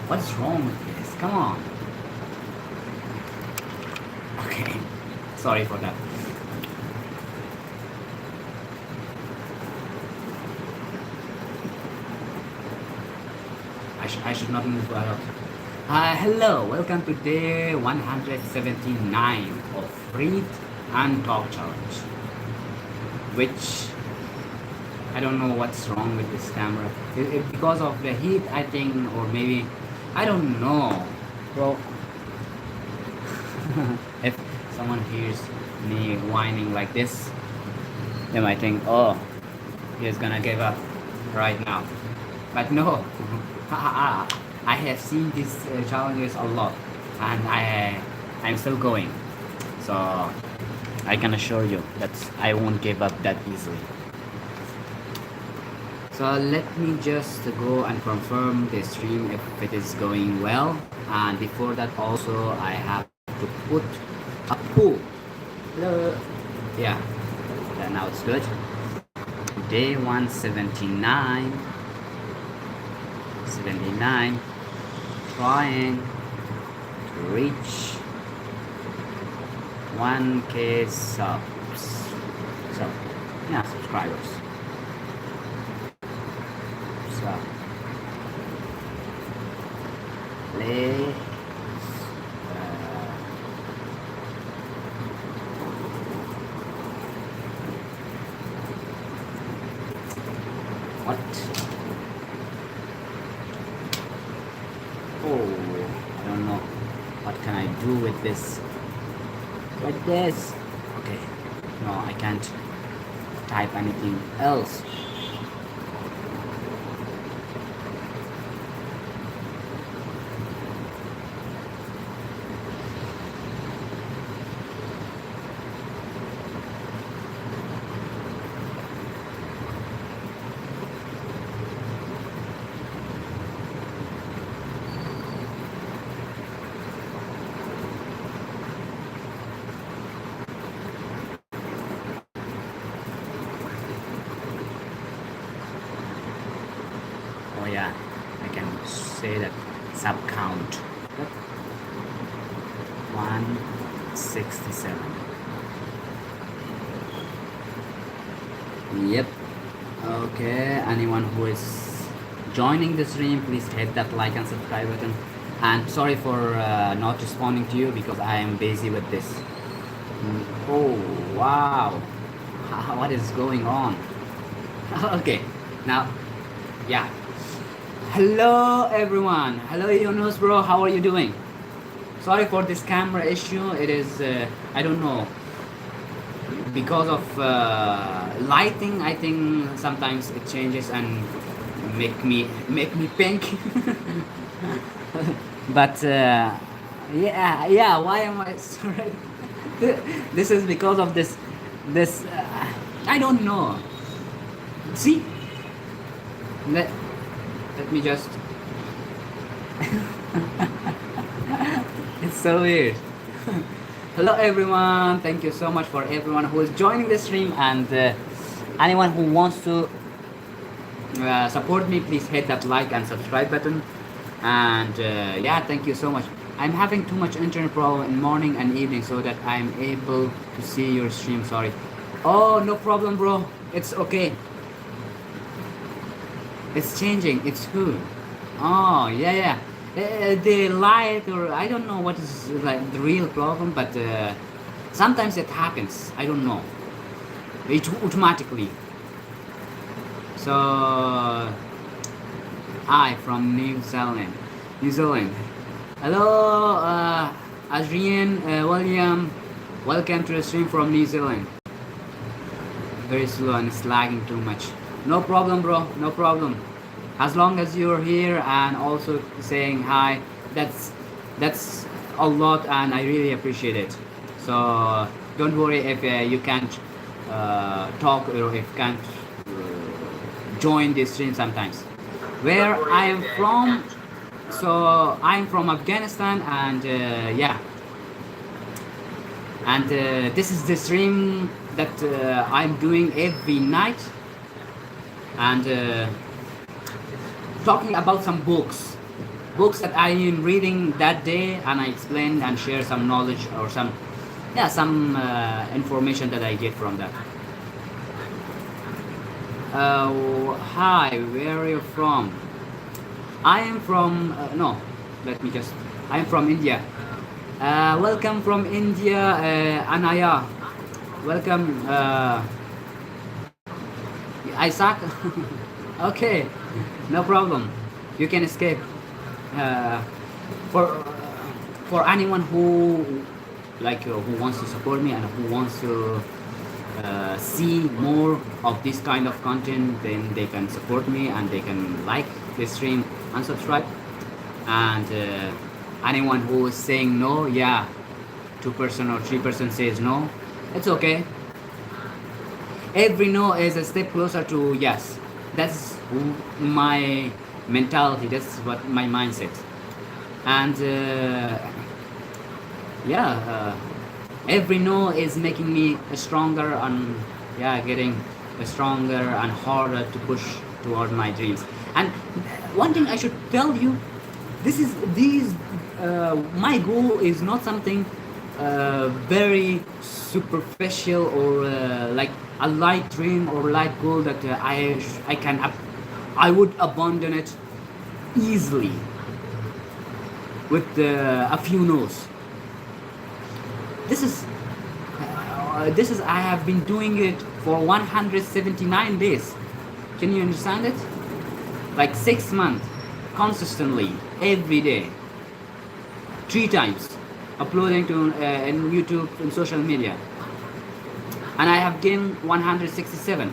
What's wrong with this? Come on. Okay. Sorry for that. I should not move a lot. Hello, welcome to day 179 of Read and Talk Challenge. Which I don't know what's wrong with this camera. Because of the heat, I think, or maybe I don't know. Bro, if someone hears me whining like this, they might think, oh, he's gonna give up right now. But no, I have seen these challenges a lot, and I'm still going. So I can assure you that I won't give up that easily. So let me just go and confirm the stream if it is going well. And before that also I have to put a poll. Hello. Yeah, now it's good. Day 179. 79. Trying to reach 1k subs. So, yeah, subscribers. So, let's what? Oh, I don't know. What can I do with this? Like this? Okay. No, I can't type anything else. Oh yeah, I can say that sub count. 167. Yep. Okay, anyone who is joining the stream, please hit that like and subscribe button. And sorry for not responding to you because I am busy with this. Oh wow, what is going on? Okay, now, yeah. Hello everyone. Hello Yunus bro, how are you doing? Sorry for this camera issue. It is I don't know, because of lighting. I think sometimes it changes and make me pink. But yeah. Why am I sorry? This is because of this. I don't know. See, let let me just. It's so weird. Hello everyone. Thank you so much for everyone who is joining the stream, and anyone who wants to support me, please hit that like and subscribe button. And yeah, thank you so much. I'm having too much internet problem in morning and evening, so that I'm able to see your stream. Sorry. Oh, no problem, bro. It's okay. It's changing. It's good. Oh, yeah. The light, or I don't know what is like the real problem, but sometimes it happens. I don't know. It automatically. So, I from New Zealand. New Zealand. Hello, Adrian, William. Welcome to the stream from New Zealand. Very slow and it's lagging too much. No problem, bro. No problem. As long as you're here and also saying hi, that's a lot, and I really appreciate it. So don't worry if you can't talk, or if you can't join this stream sometimes. Where I am from, so I'm from Afghanistan, and yeah, and this is the stream that I'm doing every night, and talking about some books. books that I am reading that day, and I explain and share some knowledge or some, yeah, some information that I get from that. Hi, where are you from? I am from, no, let me just, I am from India. Welcome from India, Anaya. Welcome, Isaac. Okay, no problem. You can escape. Uh, for for anyone who who wants to support me and who wants to see more of this kind of content, then they can support me and they can like the stream and subscribe. And anyone who is saying no, yeah, 2% or 3% says no, it's okay. Every no is a step closer to yes. That's my mentality. That's what my mindset. And yeah, every no is making me stronger and yeah, getting stronger and harder to push toward my dreams. And one thing I should tell you, this is these my goal is not something very superficial or like a light dream or light goal that I can I would abandon it easily with a few no's. This is I have been doing it for 179 days. Can you understand it? Like 6 months, consistently, every day, 3 times, uploading to in YouTube and social media, and I have gained 167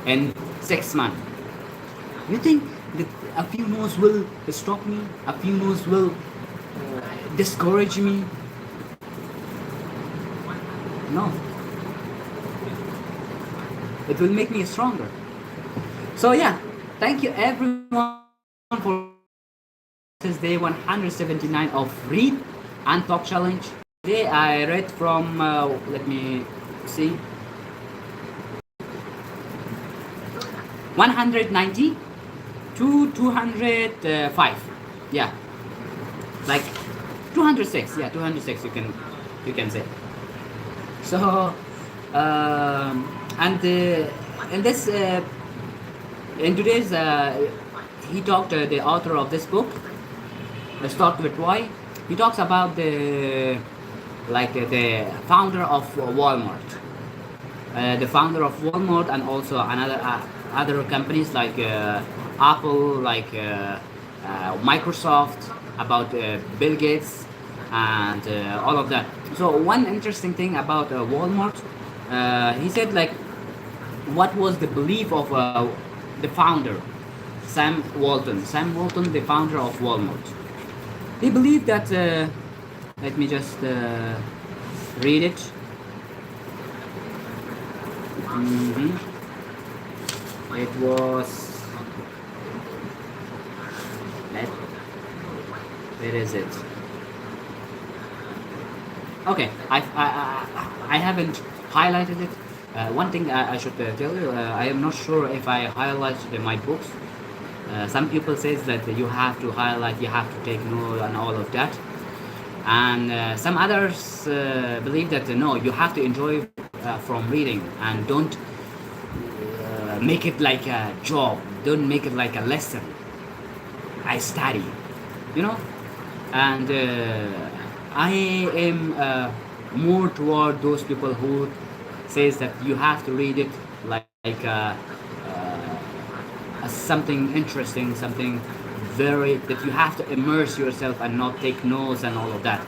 in 6 months. You think that a few no's will stop me? A few no's will discourage me? No. It will make me stronger. So yeah, thank you everyone for this day 179 of Read and Talk Challenge. Today I read from, let me see, 190 to 205. Yeah, like 206. Yeah, 206. You can say. So and in this in today's he talked the author of this book, Let's Talk with Roy. He talks about the founder of Walmart, the founder of Walmart, and also another other companies like Apple, like Microsoft, about Bill Gates, and all of that. So one interesting thing about Walmart, he said like, what was the belief of the founder, Sam Walton? Sam Walton, the founder of Walmart. He believed that. Let me just read it. It was. Where is it? Okay, I haven't highlighted it. One thing I should tell you, I am not sure if I highlighted my books. Some people says that you have to highlight, you have to take note and all of that. And some others believe that no, you have to enjoy from reading, and don't make it like a job. Don't make it like a lesson. I study, you know, and I am more toward those people who says that you have to read it like something interesting, something very that you have to immerse yourself and not take notes and all of that.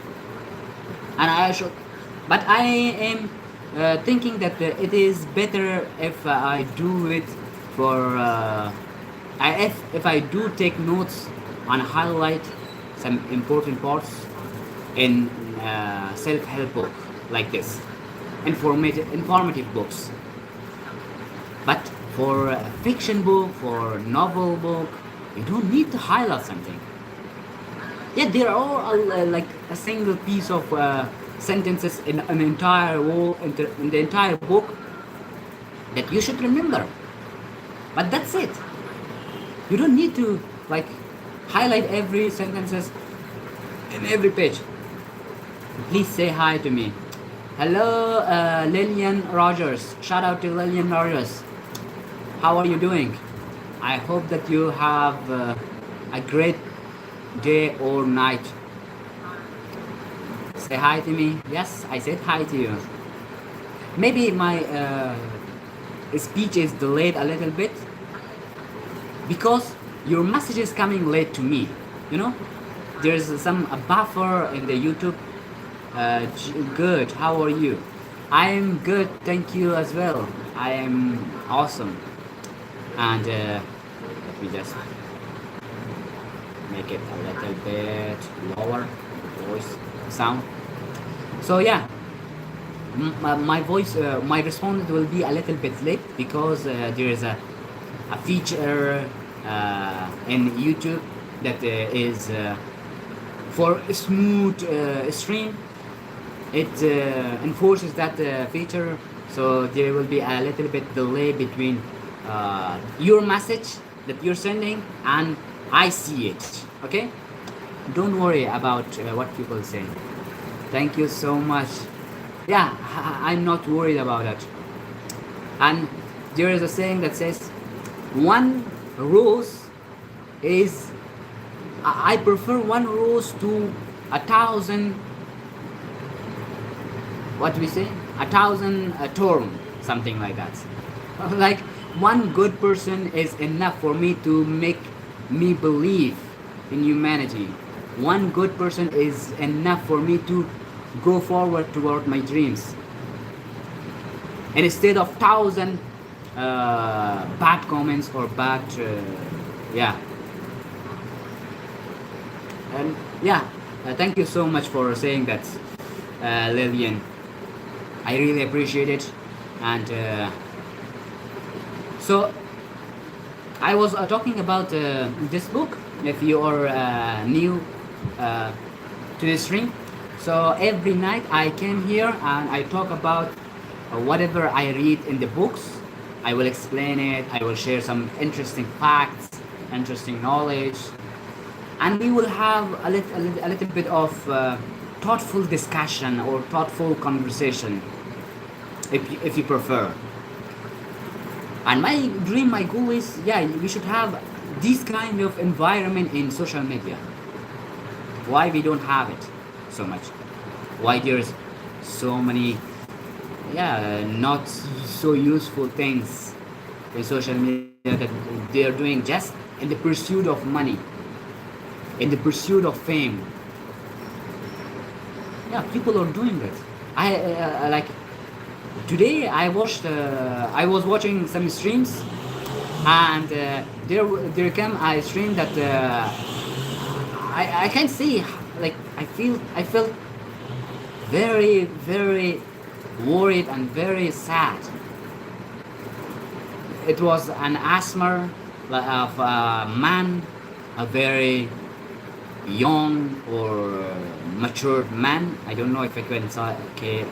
And I should, but I am thinking that it is better if I do it for if I do take notes and highlight some important parts in self-help book like this, informative books. But for a fiction book, for novel book, you don't need to highlight something. Yeah, there are like a single piece of sentences in an entire wall, in the entire book that you should remember. But that's it. You don't need to like highlight every sentences in every page. Please say hi to me. Hello, Lillian Rogers. Shout out to Lillian Rogers. How are you doing? I hope that you have a great day or night. Say hi to me. Yes, I said hi to you. Maybe my speech is delayed a little bit because your message is coming late to me. You know, there's some a buffer in the YouTube. Good. How are you? I'm good. Thank you as well. I am awesome. And let me just make it a little bit lower voice sound. So yeah, my voice, my response will be a little bit late because there is a feature in YouTube that is for a smooth stream. It enforces that feature, so there will be a little bit delay between your message that you're sending and I see it. Okay, don't worry about what people say. Thank you so much. Yeah, I'm not worried about that. And there is a saying that says, one rose is, I prefer one rose to 1,000, what do we say? 1,000 thorn, something like that. Like one good person is enough for me to make me believe in humanity. One good person is enough for me to go forward toward my dreams. And instead of 1,000 bad comments or bad, yeah. And yeah, thank you so much for saying that, Lillian. I really appreciate it. And so I was talking about this book. If you are new to the stream, so every night I came here and I talk about whatever I read in the books. I will explain it. I will share some interesting facts, interesting knowledge, and we will have a little bit of thoughtful discussion or thoughtful conversation, if you prefer. And my dream, my goal is, yeah, we should have this kind of environment in social media. Why we don't have it so much? Why there's so many, yeah, not so useful things in social media that they are doing just in the pursuit of money, in the pursuit of fame. Yeah, people are doing it. I like today I watched I was watching some streams, and there came a stream that I can see, like I felt very worried and very sad. It was an asthma of a man, a very young or mature man. I don't know if I can say, okay,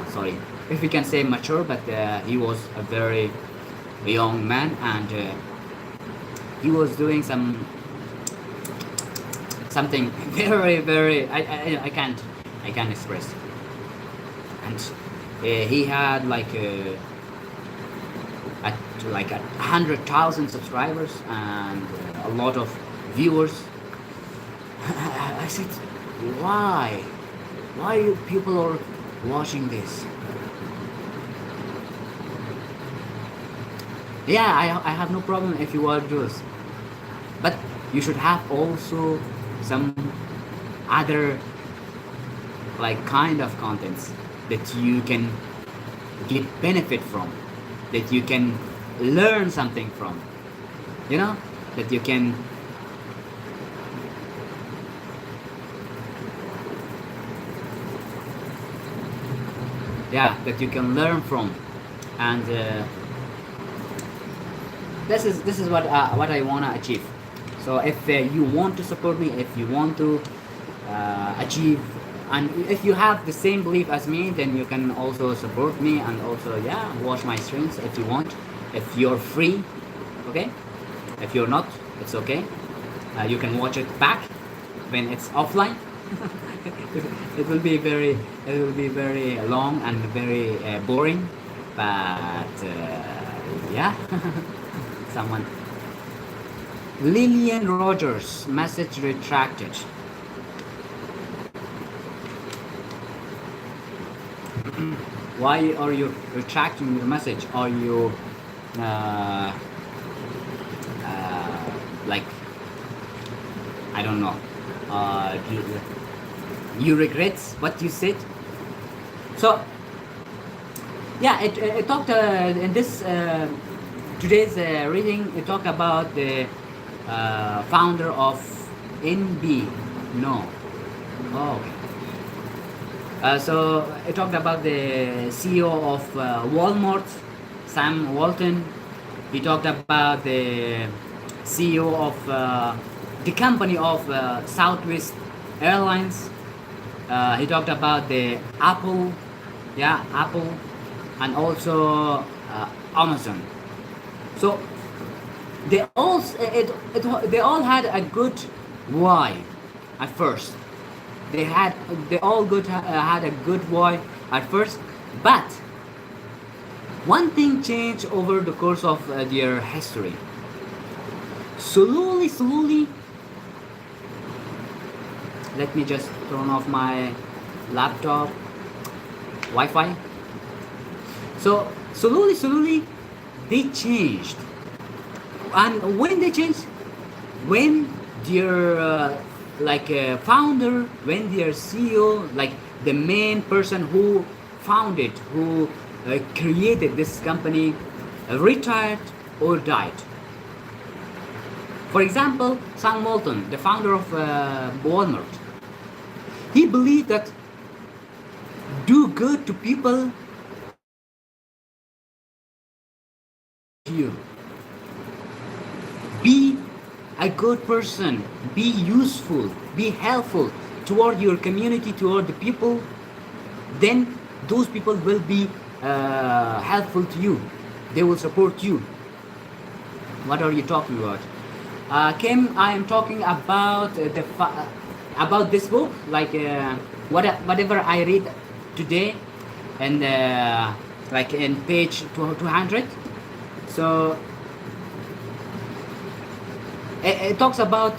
sorry, if we can say mature, but he was a very young man, and he was doing something very I can't express. And he had like like 100,000 subscribers and a lot of viewers. I said, why you people are watching this? Yeah, I have no problem if you watch this, but you should have also some other like kind of contents that you can get benefit from, that you can learn something from, you know, that you can that you can learn from. And this is what I want to achieve. So if you want to support me, if you want to achieve, and if you have the same belief as me, then you can also support me, and also, yeah, watch my streams if you want, if you're free. Okay, If you're not, it's okay. You can watch it back when it's offline. it will be very it will be very long and very boring, but yeah. Someone, Lillian Rogers, message retracted. Why are you retracting your message? Are you uh, like, I don't know, you regret what you said? So yeah, it talked in this today's reading. It talked about the founder of NB. No. Oh, okay. So it talked about the CEO of Walmart, Sam Walton. He talked about the CEO of the company of Southwest Airlines. He talked about the Apple, yeah, Apple, and also Amazon. So they all had a good why at first. They all had a good why at first, but one thing changed over the course of their history. Slowly, let me just turn off my laptop Wi-Fi. So slowly, they changed, and when they changed, when their founder, when their CEO, like the main person who founded, who created this company, retired or died. For example, Sam Walton, the founder of Walmart, he believed that do good to people you. Be a good person, be useful, be helpful toward your community, toward the people, then those people will be helpful to you. They will support you. What are you talking about? Kim, I am talking about about this book, like whatever I read today, and like in page 200. So it talks about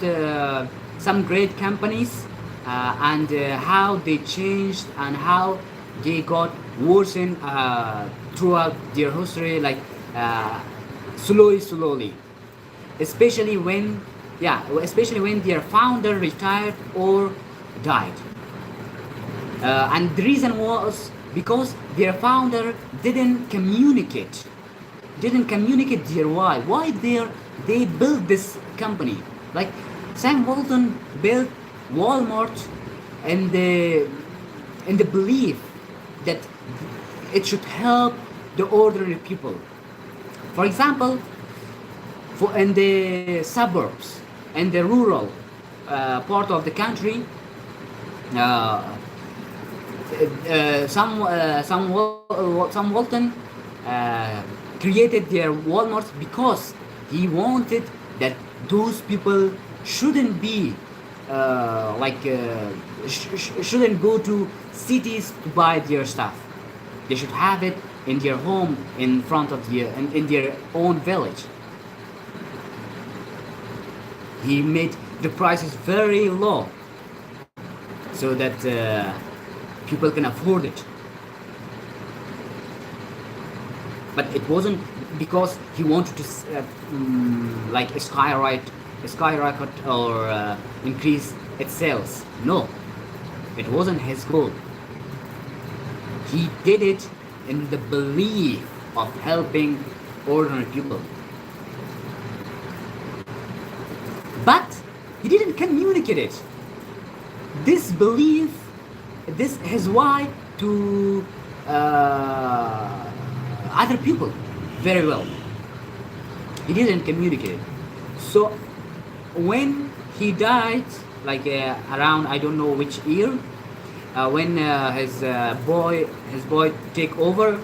some great companies and how they changed and how they got worsened throughout their history, like slowly, especially when their founder retired or died. And the reason was because their founder didn't communicate their why they built this company. Like Sam Walton built Walmart and the belief that it should help the ordinary people. For example, in the suburbs and the rural part of the country, Sam Walton created their Walmarts because he wanted that those people shouldn't be shouldn't go to cities to buy their stuff. They should have it in their home, in front of in their own village. He made the prices very low so that people can afford it. But it wasn't because he wanted to skyrocket or increase its sales. No, it wasn't his goal. He did it in the belief of helping ordinary people. But he didn't communicate it. This belief, this is why to other people very well. He didn't communicate it. So when he died, like around I don't know which year, when his boy take over,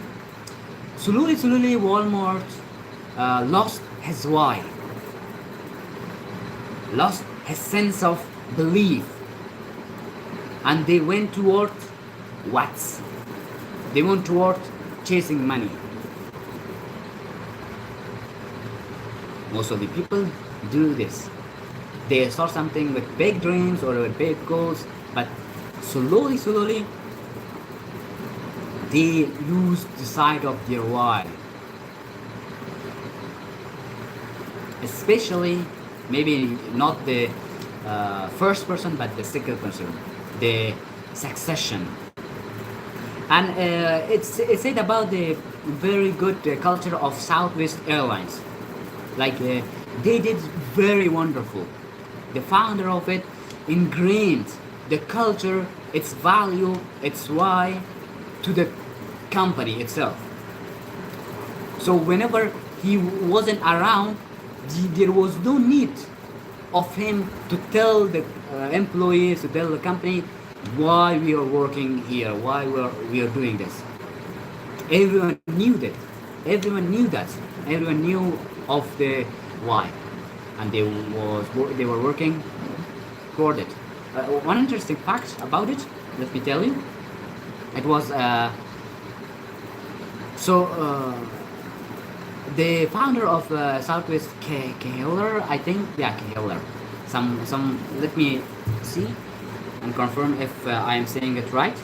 slowly Walmart lost his why. lost his sense of belief, and they went toward what? They went toward chasing money. Most of the people do this. They start something with big dreams or with big goals, but slowly, they lose the sight of their why. Especially, maybe not the first person, but the second person, the succession. And it's said about the very good culture of Southwest Airlines. Like they did very wonderful. The founder of it ingrained the culture, its value, its why to the company itself. So whenever he wasn't around, there was no need of him to tell the employees, to tell the company why we are working here, why we are doing this. Everyone knew that. Everyone knew that. Everyone knew of the why, and they were working toward it. One interesting fact about it, let me tell you, it was so. The founder of Southwest Keheller, I think, yeah, Keheller. Some. Let me see and confirm if I am saying it right.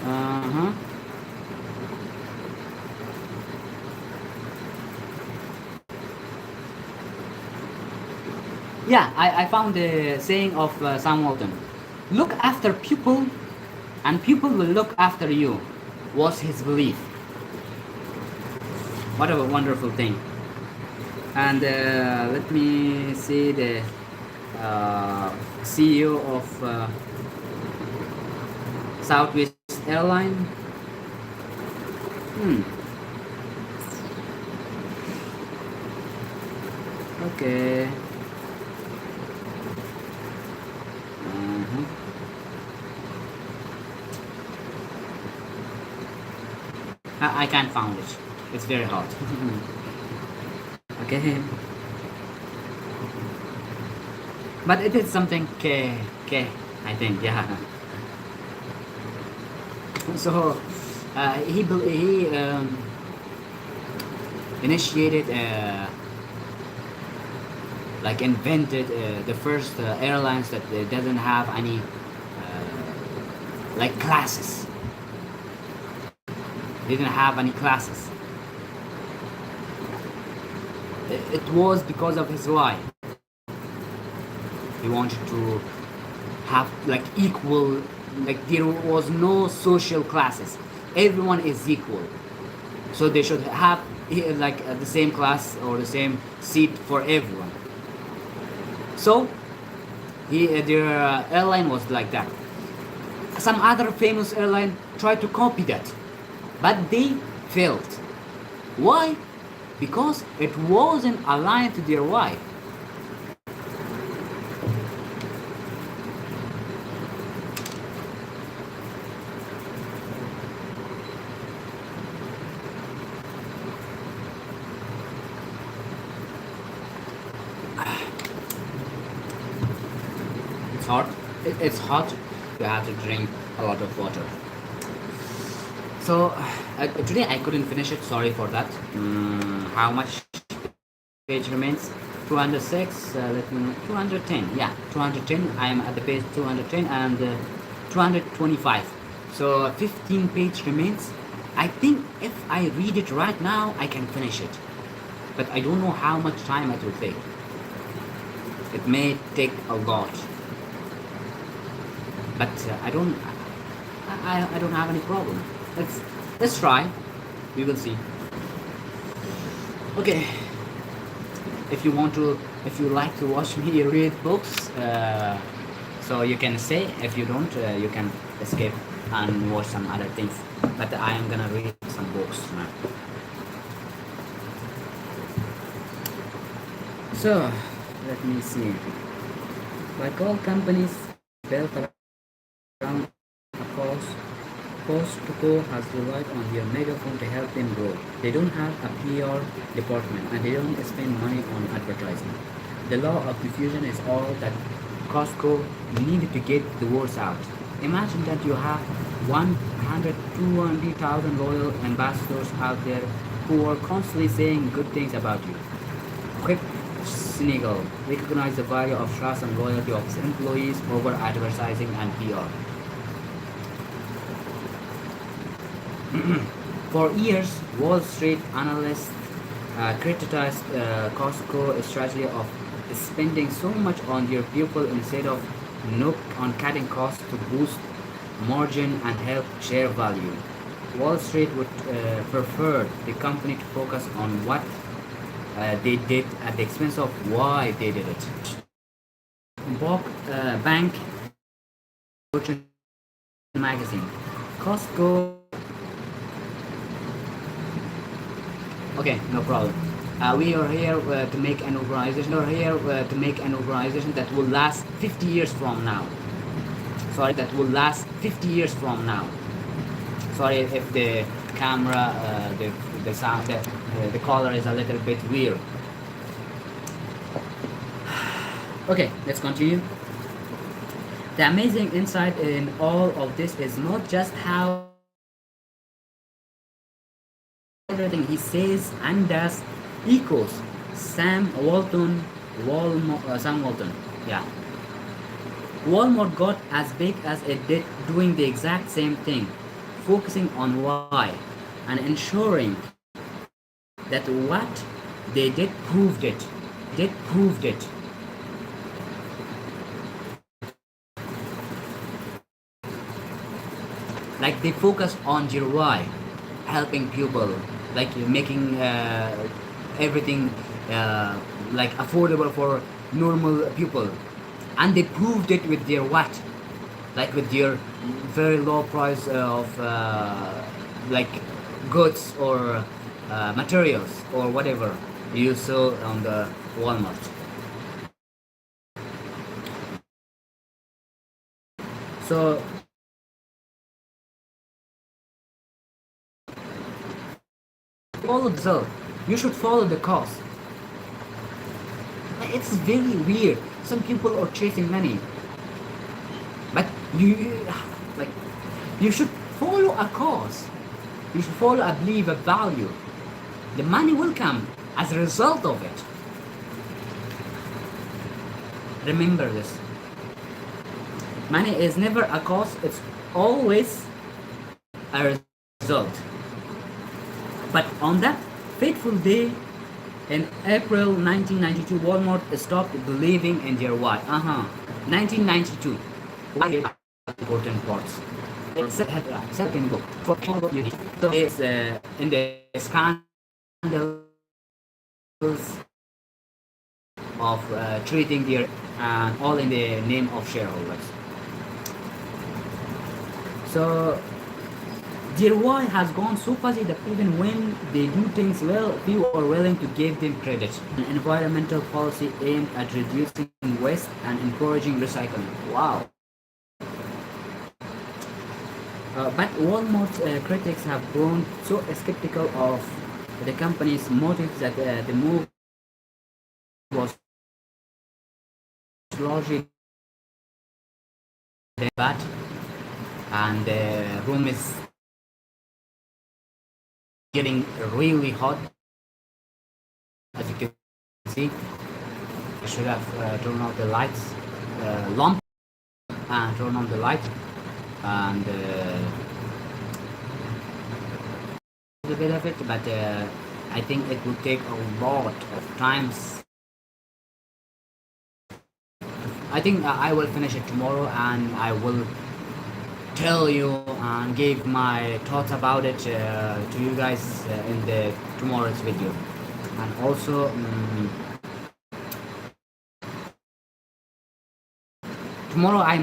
Uh-huh. Yeah, I found the saying of Sam Walton. Look after people, and people will look after you. Was his belief. What a wonderful thing. And let me see the CEO of Southwest Airline. Hmm. Okay. Mhm. I can't find it. It's very hard. Okay. But it is something K, I think, yeah. So he initiated, like invented the first airlines that doesn't have any like classes. They didn't have any classes. It was because of his life. He wanted to have like equal, like there was no social classes. Everyone is equal, so they should have like the same class or the same seat for everyone. So their airline was like that. Some other famous airline tried to copy that, but they failed. Why? Because it wasn't aligned to their why. It's hot. It's hot. You have to drink a lot of water. So today I couldn't finish it. Sorry for that. How much page remains? 206. Let me know. 210. Yeah, 210. I am at the page 210 and 225. So 15 page remains. I think if I read it right now, I can finish it. But I don't know how much time it will take. It may take a lot. But I don't have any problem. Let's try. We will see. Okay. If you like to watch me read books, so you can say. If you don't, you can escape and watch some other things. But I am gonna read some books now. So let me see. Like all companies built around a cause, Costco has relied on their megaphone to help them grow. They don't have a PR department and they don't spend money on advertising. The law of diffusion is all that Costco needed to get the words out. Imagine that you have 100, 200,000 loyal ambassadors out there who are constantly saying good things about you. Quick Senegal recognize the value of trust and loyalty of its employees over advertising and PR. For years, Wall Street analysts criticized Costco's strategy of spending so much on their people instead of on cutting costs to boost margin and help share value. Wall Street would prefer the company to focus on what they did at the expense of why they did it. Bank Fortune magazine. Costco. Okay, no problem. We are here to make an organization. Or here to make an organization that will last 50 years from now. Sorry, that will last 50 years from now. Sorry if the camera, the sound, the color is a little bit weird. Okay, let's continue. The amazing insight in all of this is not just how everything he says and does echoes Sam Walton, Sam Walton, yeah. Walmart got as big as it did doing the exact same thing, focusing on why and ensuring that what they did proved it. Did proved it. Like they focus on their why, helping people, like making everything like affordable for normal people, and they proved it with their what, like with their very low price of like goods or materials or whatever you sell on the Walmart. So follow the result. You should follow the cause. It's very weird. Some people are chasing money, but you like you should follow a cause. You should follow a belief, a value. The money will come as a result of it. Remember this. Money is never a cause, it's always a result. But on that fateful day in April 1992, Walmart stopped believing in their why. 1992. Why important parts. Second book for unity. So it's in the scandals of treating their all in the name of shareholders. So their why has gone so fuzzy that even when they do things well, few are willing to give them credit. An environmental policy aimed at reducing waste and encouraging recycling. Wow. But Walmart's critics have grown so skeptical of the company's motives that the move was largely bad, and the room is getting really hot, as you can see. I should have turned off the lights, lamp, and turn on the light, and a bit of it, but I think it would take a lot of times. I think I will finish it tomorrow, and I will tell you and give my thoughts about it to you guys in the tomorrow's video. And also tomorrow I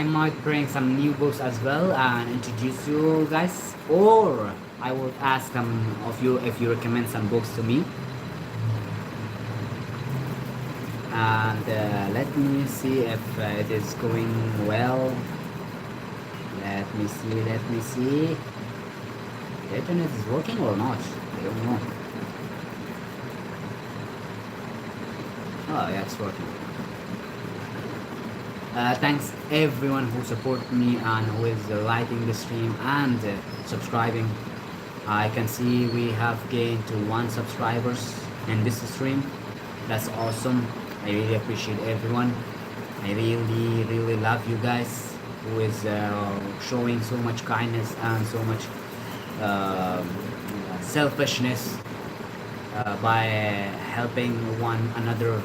might bring some new books as well and introduce you guys, or I would ask some of you if you recommend some books to me. And let me see if it is going well. Let me see. The internet is working or not? I don't know. Oh, yeah, it's working. Thanks everyone who support me and who is liking the stream and subscribing. I can see we have gained to one subscribers in this stream. That's awesome. I really appreciate everyone. I really love you guys who is showing so much kindness and so much um selfishness by helping one another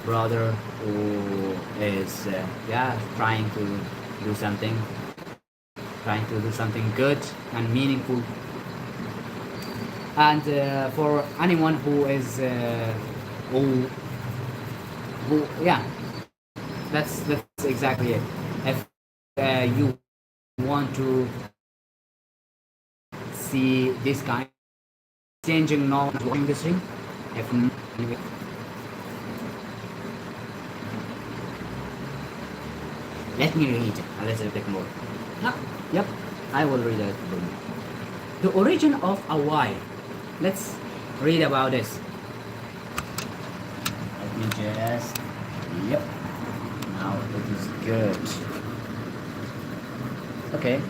brother who is yeah trying to do something trying to do something good and meaningful. And for anyone who is who yeah, that's exactly it. If you want to see this kind changing knowledge watching the stream, if not, let me read a little bit more. Yep, yep, I will read a little bit more. The origin of Hawaii. Let's read about this. Let me just. Yep. Now it is good. Okay.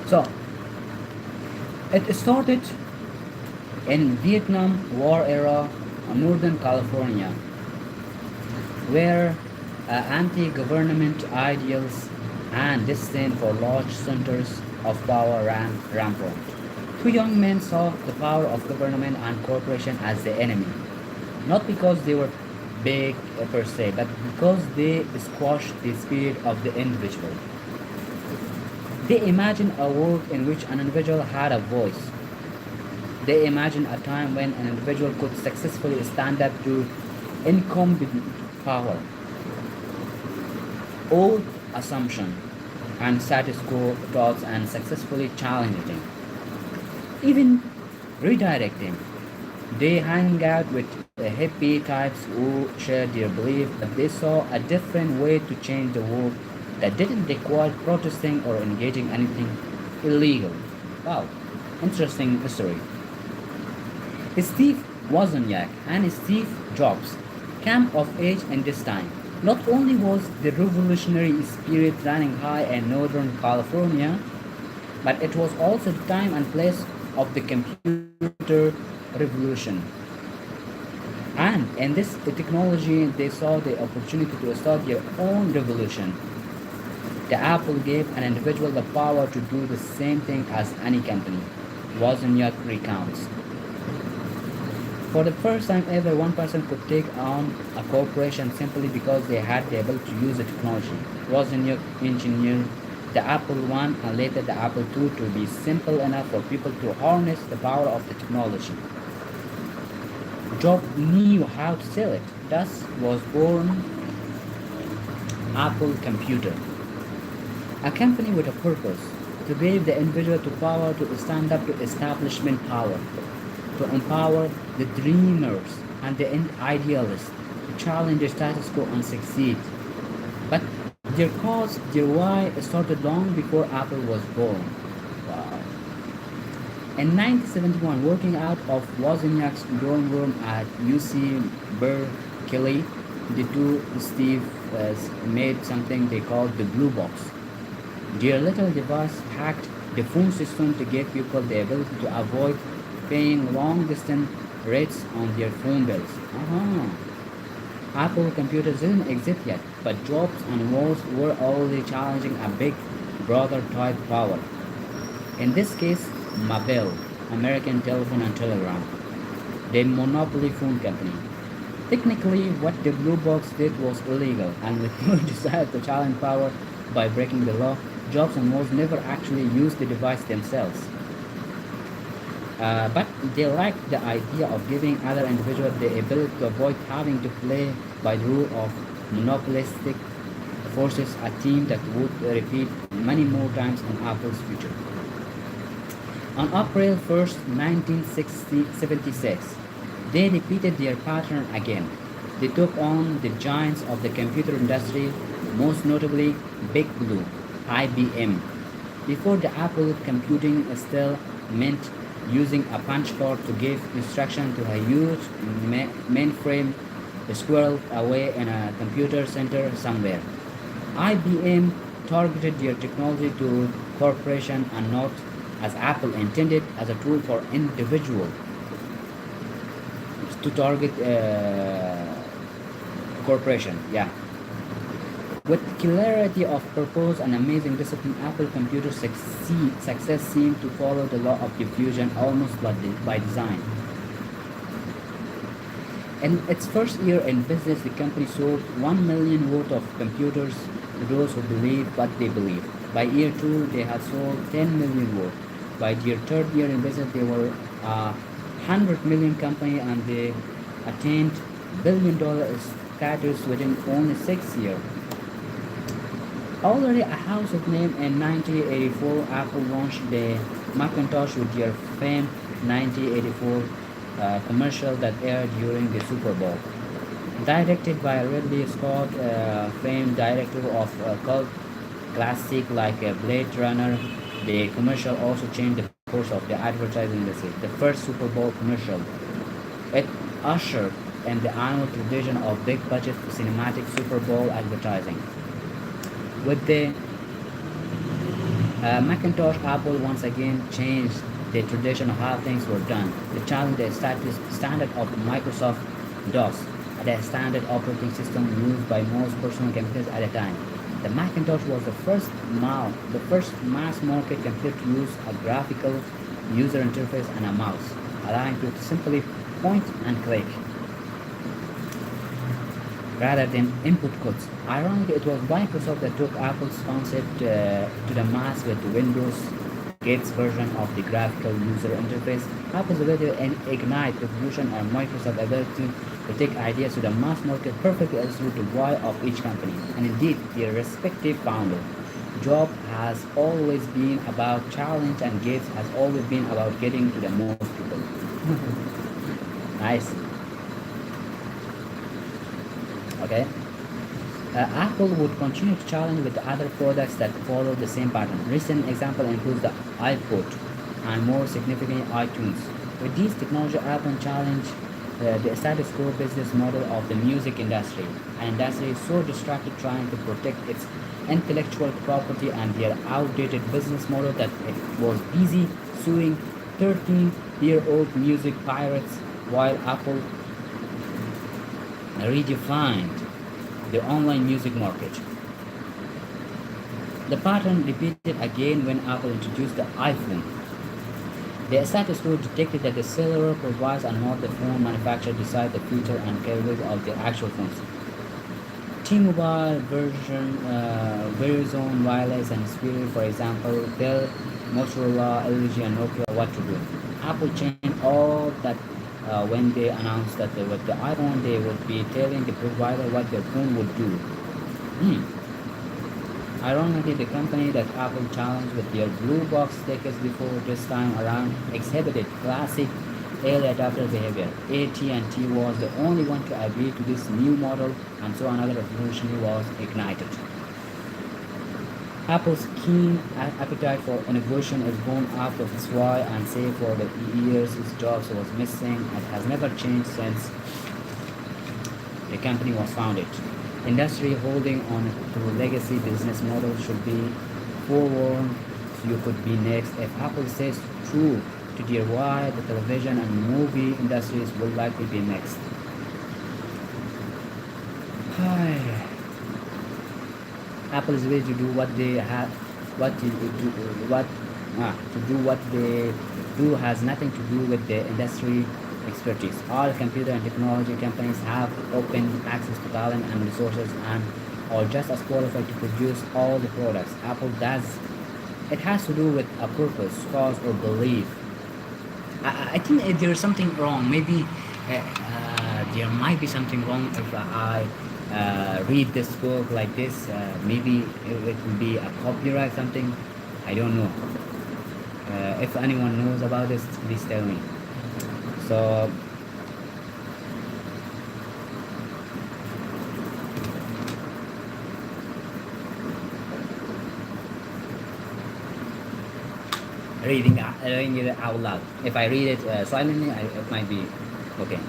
So it started in Vietnam War era, Northern California, where anti-government ideals and disdain for large centers of power ran rampant. Two young men saw the power of government and corporation as the enemy, not because they were big per se, but because they squashed the spirit of the individual. They imagined a world in which an individual had a voice. They imagined a time when an individual could successfully stand up to incumbent power, old assumption, and status quo thoughts and successfully challenging, even redirecting. They hang out with the hippie types who shared their belief that they saw a different way to change the world that didn't require protesting or engaging anything illegal. Wow, interesting history. Steve Wozniak and Steve Jobs came of age in this time. Not only was the revolutionary spirit running high in Northern California, but it was also the time and place of the computer revolution. And in this technology, they saw the opportunity to start their own revolution. The Apple gave an individual the power to do the same thing as any company. Wozniak recounts. For the first time ever, one person could take on a corporation simply because they had the ability to use the technology. Wozniak engineered the Apple I and later the Apple II to be simple enough for people to harness the power of the technology. Jobs knew how to sell it. Thus was born Apple Computer, a company with a purpose to give the individual to power to stand up to establishment power, to empower the dreamers and the idealists, to challenge the status quo and succeed. But their cause, their why, started long before Apple was born. Wow. In 1971, working out of Wozniak's dorm room at UC Berkeley, the two Steve made something they called the Blue Box. Their little device hacked the phone system to give people the ability to avoid paying long distance rates on their phone bills. Uh-huh. Apple computers didn't exist yet, but Jobs and Woz were already challenging a big brother type power. In this case, Mabel, American Telephone and Telegram, the monopoly phone company. Technically, what the Blue Box did was illegal, and with no desire to challenge power by breaking the law, Jobs and Woz never actually used the device themselves. But they liked the idea of giving other individuals the ability to avoid having to play by the rule of monopolistic forces, a theme that would repeat many more times in Apple's future. On April 1st, 1976, they repeated their pattern again. They took on the giants of the computer industry, most notably Big Blue, IBM. Before the Apple computing still meant using a punch card to give instruction to a huge mainframe squirreled away in a computer center somewhere. IBM targeted their technology to corporation and not as Apple intended as a tool for individual to target corporation. Yeah. With clarity of purpose and amazing discipline, Apple Computer success seemed to follow the law of diffusion almost by design. In its first year in business, the company sold 1 million worth of computers to those who believe what they believe. By year two, they had sold 10 million worth. By their third year in business, they were a 100 million company and they attained billion-dollar status within only 6 years. Already a household name in 1984, Apple launched the Macintosh with their famed 1984 commercial that aired during the Super Bowl. Directed by Ridley Scott, famed director of cult classic like Blade Runner, the commercial also changed the course of the advertising industry. The first Super Bowl commercial, it ushered in the annual tradition of big budget cinematic Super Bowl advertising. With the Macintosh, Apple once again changed the tradition of how things were done. They challenged the standard of Microsoft DOS, the standard operating system used by most personal computers at the time. The Macintosh was the first mass-market computer to use a graphical user interface and a mouse, allowing you to simply point and click rather than input codes. Ironically, it was Microsoft that took Apple's concept to the mass with Windows Gates version of the graphical user interface. Apple's ability to ignite revolution and Microsoft's ability to take ideas to the mass market perfectly illustrate the why of each company, and indeed their respective founder. Job has always been about challenge and Gates has always been about getting to the most people. Nice. Okay. Apple would continue to challenge with other products that follow the same pattern. Recent example includes the iPod and more significantly iTunes. With these technology, Apple challenged the status quo business model of the music industry. An industry so distracted trying to protect its intellectual property and their outdated business model that it was busy suing 13-year-old music pirates while Apple redefined the online music market. The pattern repeated again when Apple introduced the iPhone. The status quo detected that the seller provides and not the phone manufacturer decide the feature and capability of the actual phones. T-Mobile, Verizon Wireless, and Spirit, for example, tell Motorola, LG, and Nokia what to do. Apple changed all that when they announced that with the iPhone they would be telling the provider what their phone would do. Ironically, the company that Apple challenged with their blue box decades before this time around exhibited classic early adopter behavior. AT&T was the only one to agree to this new model, and so another revolution was ignited. Apple's keen appetite for innovation is born out of its why and say for the years its Jobs was missing. It has never changed since the company was founded. Industry holding on to legacy business models should be forewarned so you could be next. If Apple stays true to their why, the television and movie industries will likely be next. Apple is ready to do what they have, to do what they do has nothing to do with the industry expertise. All computer and technology companies have open access to talent and resources and are just as qualified to produce all the products. Apple does. It has to do with a purpose, cause, or belief. I think there's something wrong. Maybe there might be something wrong if I read this book like this. Maybe it will be a copyright something. I don't know. If anyone knows about this, please tell me. So reading it out loud. If I read it silently, it might be okay.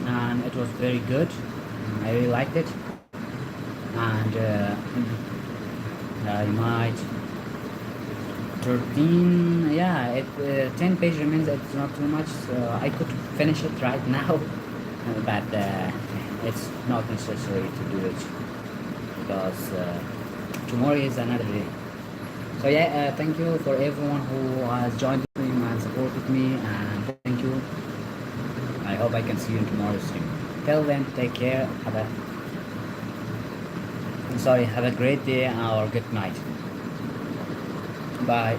And it was very good. I really liked it, and I might 13. Yeah, 10 page remains. It's not too much, so I could finish it right now, but it's not necessary to do it because tomorrow is another day. So yeah, thank you for everyone who has joined me and supported me, and thank you. I hope I can see you in tomorrow's stream. Till then, take care. Have a great day or good night. Bye.